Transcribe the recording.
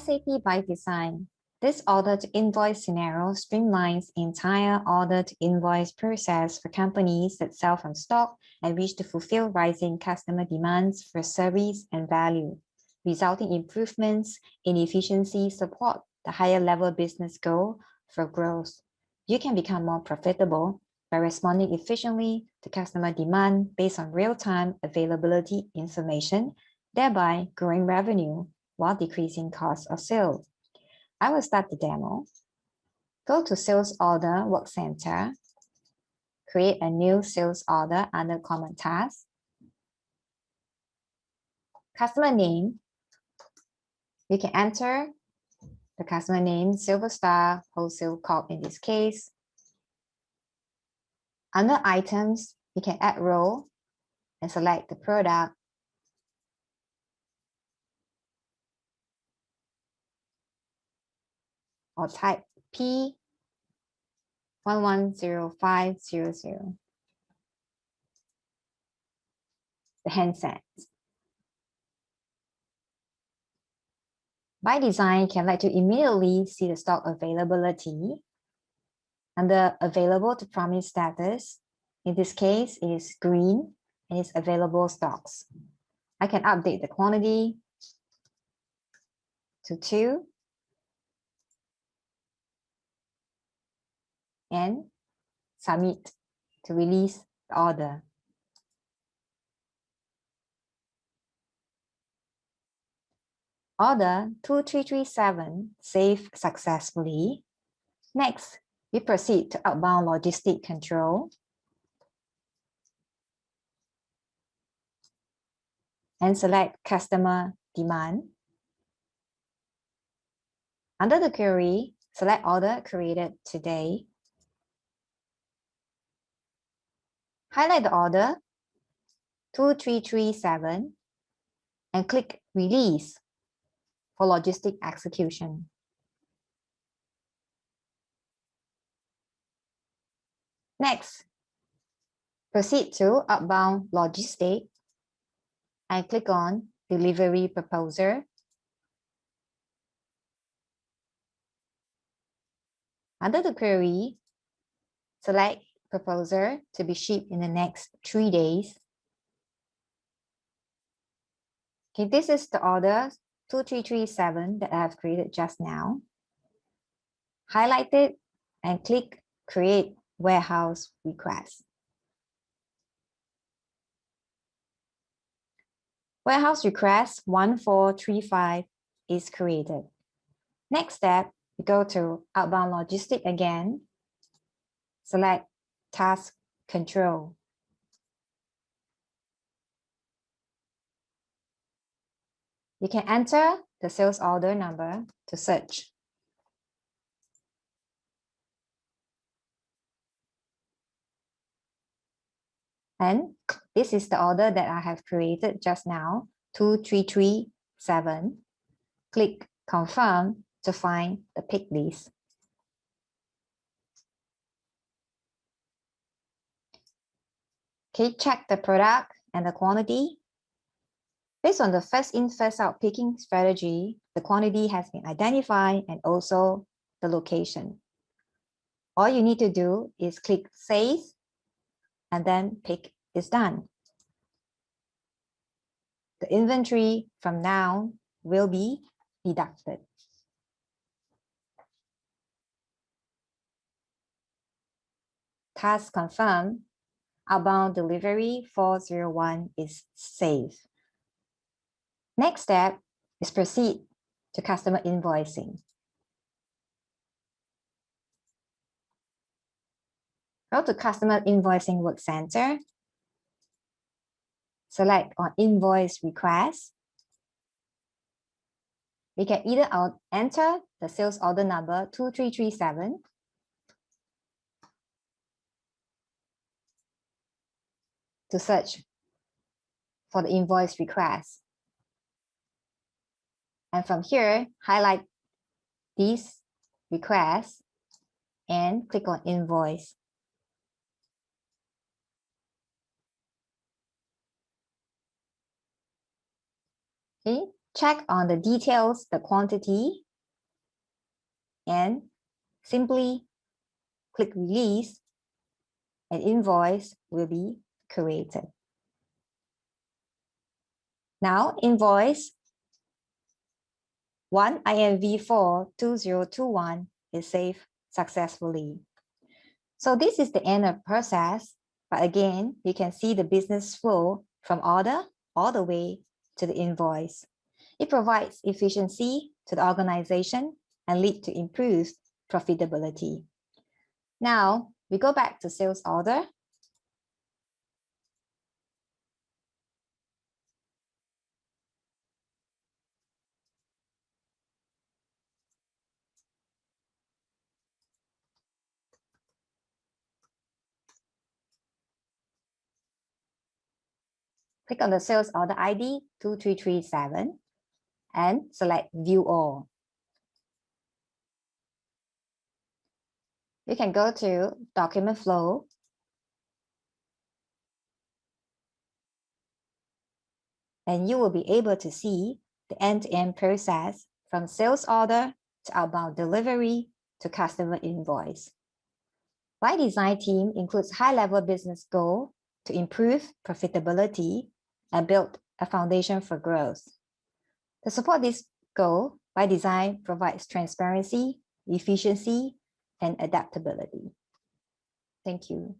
SAP ByDesign, this order-to-invoice scenario streamlines the entire order-to-invoice process for companies that sell from stock and wish to fulfill rising customer demands for service and value. Resulting improvements in efficiency support the higher-level business goal for growth. You can become more profitable by responding efficiently to customer demand based on real-time availability information, thereby growing revenue while decreasing cost of sales. I will start the demo. Go to Sales Order Work Center. Create a new sales order under Common Task. Customer name. You can enter the customer name, Silver Star Wholesale Corp in this case. Under Items, you can add row and select the product. Or type P110500. The handset. ByDesign can let you immediately see the stock availability. Under Available to Promise status, in this case, it is green and it's available stocks. I can update the quantity to 2 and submit to release the order. Order 2337 saved successfully. Next, we proceed to outbound logistic control and select customer demand. Under the query, select order created today. Highlight the order 2337 and click Release for logistic execution. Next, proceed to outbound logistic and click on Delivery Proposer. Under the query, select Proposer to be shipped in the next 3 days. Okay, this is the order 2337 that I have created just now. Highlight it and click Create Warehouse Request. Warehouse Request 1435 is created. Next step, we go to Outbound Logistic again. Select Task Control. You can enter the sales order number to search. And this is the order that I have created just now, 2337. Click Confirm to find the pick list. Okay, check the product and the quantity. Based on the first in, first out picking strategy, the quantity has been identified and also the location. All you need to do is click Save and then pick is done. The inventory from now will be deducted. Task confirmed. Outbound delivery 401 is saved. Next step is proceed to customer invoicing. Go to Customer Invoicing Work Center. Select on Invoice Request. We can either enter the sales order number 2337 to search for the invoice request. And from here, highlight these requests and click on Invoice. Okay, check on the details, the quantity, and simply click release, an invoice will be created. Now, invoice 1 INV4 2021 is saved successfully. So this is the end of process, but again, you can see the business flow from order all the way to the invoice. It provides efficiency to the organization and lead to improved profitability. Now, we go back to sales order. Click on the sales order ID 2337 and select View All. You can go to Document Flow and you will be able to see the end-to-end process from sales order to outbound delivery to customer invoice. ByDesign team includes high-level business goal to improve profitability and build a foundation for growth. To support this goal, ByDesign provides transparency, efficiency, and adaptability. Thank you.